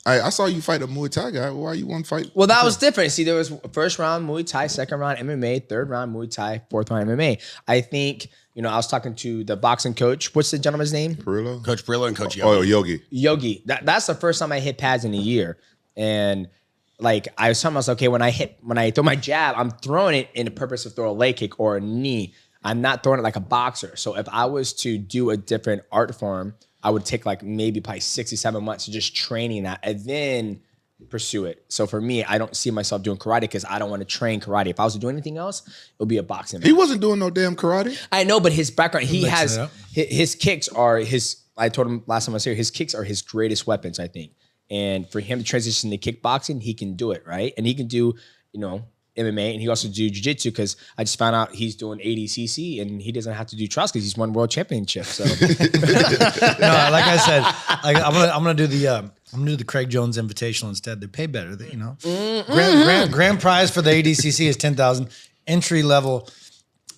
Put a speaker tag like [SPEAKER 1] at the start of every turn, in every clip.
[SPEAKER 1] I saw you fight a Muay Thai guy. Why you want to fight?
[SPEAKER 2] Well, that was different. See, there was first round Muay Thai, second round MMA, third round Muay Thai, fourth round MMA. I think, I was talking to the boxing coach. What's the gentleman's name?
[SPEAKER 1] Perillo?
[SPEAKER 3] Coach Perillo and Coach Yogi.
[SPEAKER 1] Oh, Yogi.
[SPEAKER 2] Yogi. That's the first time I hit pads in a year. And like I was telling myself, okay, when I throw my jab, I'm throwing it in the purpose of throw a leg kick or a knee. I'm not throwing it like a boxer. So if I was to do a different art form, I would take like maybe probably 6-7 months of just training that and then pursue it. So for me, I don't see myself doing karate because I don't want to train karate. If I was to do anything else, it would be a boxing.
[SPEAKER 1] He wasn't doing no damn karate.
[SPEAKER 2] I know, but his background, he has his kicks are his. I told him last time I was here, his kicks are his greatest weapons, I think. And for him to transition to kickboxing, he can do it, right? And he can do, MMA, and he also do jiu-jitsu because I just found out he's doing ADCC and he doesn't have to do trust because he's won world championship. So,
[SPEAKER 4] no, like I said, like I'm gonna do the Craig Jones Invitational instead. They pay better, grand prize for the ADCC is $10,000. Entry level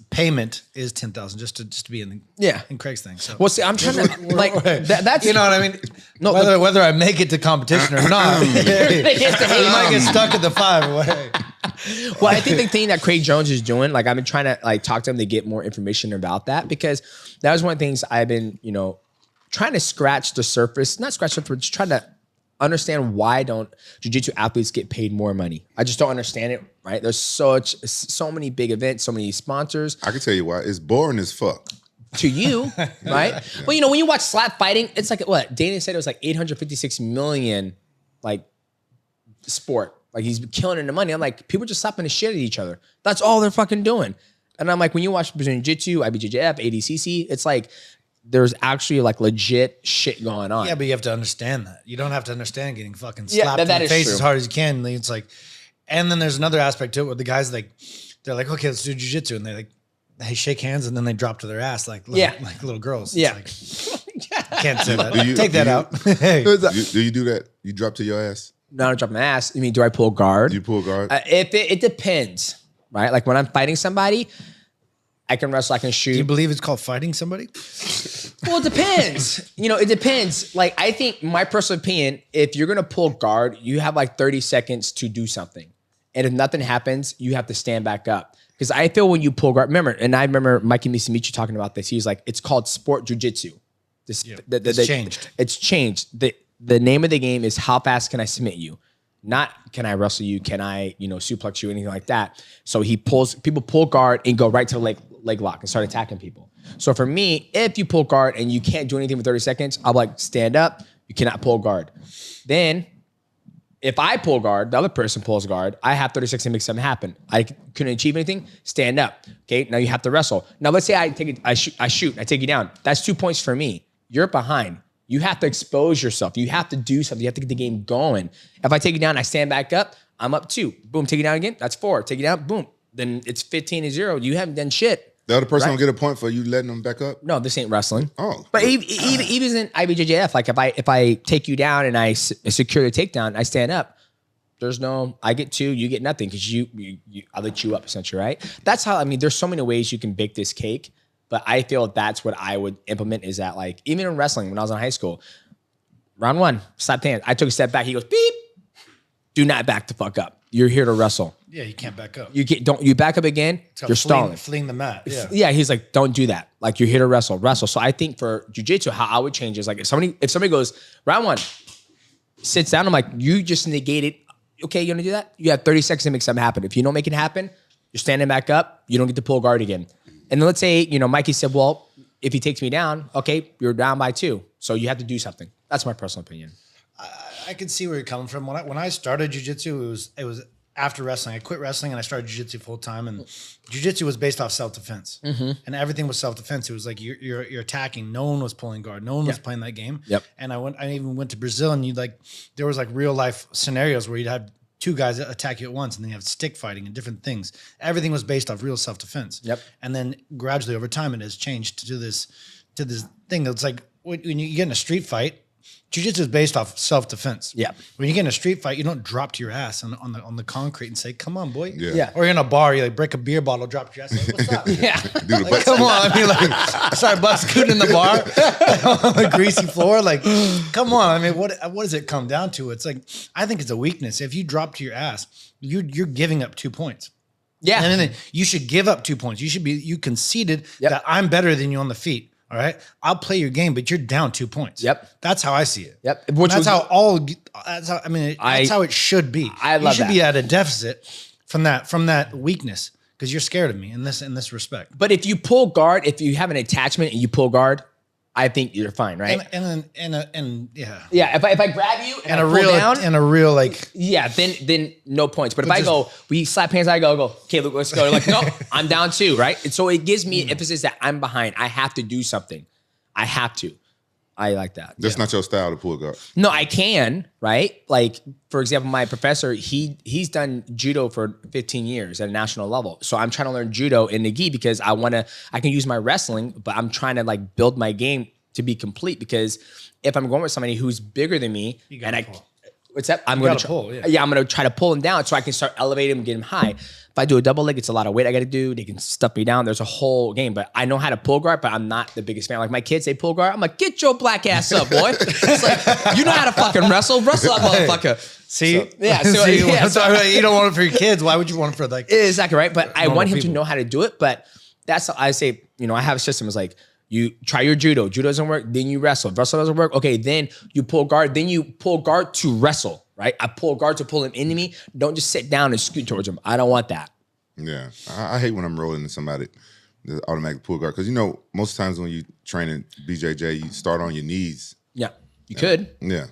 [SPEAKER 4] payment is $10,000 just to be in Craig's thing. So,
[SPEAKER 2] well, see, I'm trying to like that's
[SPEAKER 4] you know what I mean. No, whether I make it to competition or not, you might get stuck at the 5 away.
[SPEAKER 2] Well, I think the thing that Craig Jones is doing, like I've been trying to like talk to him to get more information about that because that was one of the things I've been, trying to scratch the surface, not scratch the surface, just trying to understand why don't jiu-jitsu athletes get paid more money. I just don't understand it, right? There's so many big events, so many sponsors.
[SPEAKER 1] I can tell you why. It's boring as fuck.
[SPEAKER 2] To you, right? Yeah. Well, when you watch slap fighting, it's like what? Dana said it was like 856 million, like sport. Like he's killing in the money. I'm like, people just slapping the shit at each other. That's all they're fucking doing. And I'm like, when you watch Brazilian Jiu-Jitsu, IBJJF, ADCC, it's like there's actually like legit shit going on.
[SPEAKER 4] Yeah, but you have to understand that. You don't have to understand getting fucking slapped in the face
[SPEAKER 2] true.
[SPEAKER 4] As hard as you can. It's like, and then there's another aspect to it where the guys they're like, okay, let's do jiu-jitsu, and they shake hands and then they drop to their ass like little girls. It's like, can't say that. Take that out. Hey.
[SPEAKER 1] Do you do that? You drop to your ass?
[SPEAKER 2] No, I don't drop my ass. You mean, do I pull guard?
[SPEAKER 1] Do you pull guard?
[SPEAKER 2] If it depends, right? Like when I'm fighting somebody, I can wrestle, I can shoot.
[SPEAKER 4] Do you believe it's called fighting somebody?
[SPEAKER 2] Well, it depends. It depends. Like I think my personal opinion, if you're gonna pull guard, you have like 30 seconds to do something. And if nothing happens, you have to stand back up. Because I feel when you pull guard, I remember Mikey Misimichi talking about this. He was like, it's called sport jiu-jitsu.
[SPEAKER 4] It's changed.
[SPEAKER 2] It's changed. The name of the game is how fast can I submit you? Not can I wrestle you? Can I, suplex you? Anything like that. So people pull guard and go right to the leg lock and start attacking people. So for me, if you pull guard and you can't do anything for 30 seconds, I'll like stand up. You cannot pull guard. Then if I pull guard, the other person pulls guard, I have 30 seconds to make something happen. I couldn't achieve anything, stand up. Okay, now you have to wrestle. Now let's say I shoot, I take you down. That's 2 points for me. You're behind. You have to expose yourself. You have to do something. You have to get the game going. If I take you down, I stand back up, I'm up 2. Boom, take you down again, that's 4. Take you down, boom. Then it's 15-0. You haven't done shit.
[SPEAKER 1] The other person don't get a point for you letting them back up?
[SPEAKER 2] No, this ain't wrestling.
[SPEAKER 1] Oh.
[SPEAKER 2] But even in IBJJF, like if I take you down and I secure the takedown, I stand up. I get 2, you get nothing because I let you up essentially, right? That's how, there's so many ways you can bake this cake. But I feel that's what I would implement is that like, even in wrestling, when I was in high school, round 1, slapped hands. I took a step back. He goes, beep. Do not back the fuck up. You're here to wrestle.
[SPEAKER 4] Yeah, you can't back up.
[SPEAKER 2] You back up again, you're stalling.
[SPEAKER 4] Fleeing the mat.
[SPEAKER 2] Yeah, he's like, don't do that. Like you're here to wrestle. So I think for jiu-jitsu, how I would change is like if somebody goes, round 1, sits down, I'm like, you just negated. Okay, you want to do that? You have 30 seconds to make something happen. If you don't make it happen, you're standing back up, you don't get to pull guard again. And then let's say, Mikey said, well, if he takes me down, okay, you're down by 2. So you have to do something. That's my personal opinion.
[SPEAKER 4] I can see where you're coming from. When I started jiu-jitsu, it was after wrestling. I quit wrestling and I started jiu-jitsu full time. And jiu-jitsu was based off self-defense. And everything was self-defense. It was like you're attacking. No one was pulling guard. No one was playing that game.
[SPEAKER 2] Yep.
[SPEAKER 4] And I even went to Brazil and there was like real life scenarios where you'd have 2 guys attack you at once and then you have stick fighting and different things. Everything was based off real self-defense.
[SPEAKER 2] Yep.
[SPEAKER 4] And then gradually over time, it has changed to this thing that's like when you get in a street fight, Jiu-jitsu is based off self-defense.
[SPEAKER 2] Yeah.
[SPEAKER 4] When you get in a street fight, you don't drop to your ass on the concrete and say, "Come on, boy."
[SPEAKER 1] Yeah.
[SPEAKER 4] Or you're in a bar, you like break a beer bottle, drop to your ass. Like, what's up?
[SPEAKER 2] Yeah.
[SPEAKER 1] Do the
[SPEAKER 4] Like,
[SPEAKER 1] butt
[SPEAKER 4] come on. I mean, like, start butt scooting in the bar on the greasy floor. Like, come on. I mean, what does it come down to? It's like, I think it's a weakness. If you drop to your ass, you're giving up 2 points.
[SPEAKER 2] Yeah.
[SPEAKER 4] And then you should give up 2 points. You conceded that I'm better than you on the feet. All right. I'll play your game, but you're down 2 points.
[SPEAKER 2] Yep.
[SPEAKER 4] That's how I see it.
[SPEAKER 2] Yep.
[SPEAKER 4] That's how it should be.
[SPEAKER 2] I love
[SPEAKER 4] you should
[SPEAKER 2] that.
[SPEAKER 4] be at a deficit from that weakness because you're scared of me in this respect.
[SPEAKER 2] But if you pull guard, if you have an attachment and you pull guard, I think you're fine, right?
[SPEAKER 4] And yeah.
[SPEAKER 2] Yeah. If I grab you and I pull down,
[SPEAKER 4] and a real like
[SPEAKER 2] yeah, then no points. But if I go, we slap hands, I go, okay, Luke, let's go. They're like, no, I'm down 2, right? And so it gives me an emphasis that I'm behind. I have to do something. I have to. I like that.
[SPEAKER 1] That's not your style to pull guard.
[SPEAKER 2] No, I can, right? Like, for example, my professor, he's done judo for 15 years at a national level. So I'm trying to learn judo in the gi because I can use my wrestling, but I'm trying to like build my game to be complete because if I'm going with somebody who's bigger than me what's that? I'm going to pull. Yeah, I'm going to try to pull him down so I can start elevating him and get him high. If I do a double leg, it's a lot of weight I got to do. They can stuff me down. There's a whole game, but I know how to pull guard, but I'm not the biggest fan. Like my kids, they pull guard. I'm like, get your black ass up, boy. It's like, you know how to fucking wrestle. Wrestle up, motherfucker.
[SPEAKER 4] See?
[SPEAKER 2] So, yeah. So,
[SPEAKER 4] you don't want it for your kids. Why would you want it for like
[SPEAKER 2] exactly right. But I want him to
[SPEAKER 4] people.
[SPEAKER 2] know how to do it. But that's I say, I have a system. It's like you try your judo. Judo doesn't work. Then you wrestle. Wrestle doesn't work. Okay. Then you pull guard. Then you pull guard to wrestle. Right. I pull guard to pull him into me. Don't just sit down and scoot towards him. I don't want that.
[SPEAKER 1] Yeah. I hate when I'm rolling into somebody, the automatic pull guard. Because, most times when you train in BJJ, you start on your knees.
[SPEAKER 2] Yeah. You could.
[SPEAKER 1] Yeah.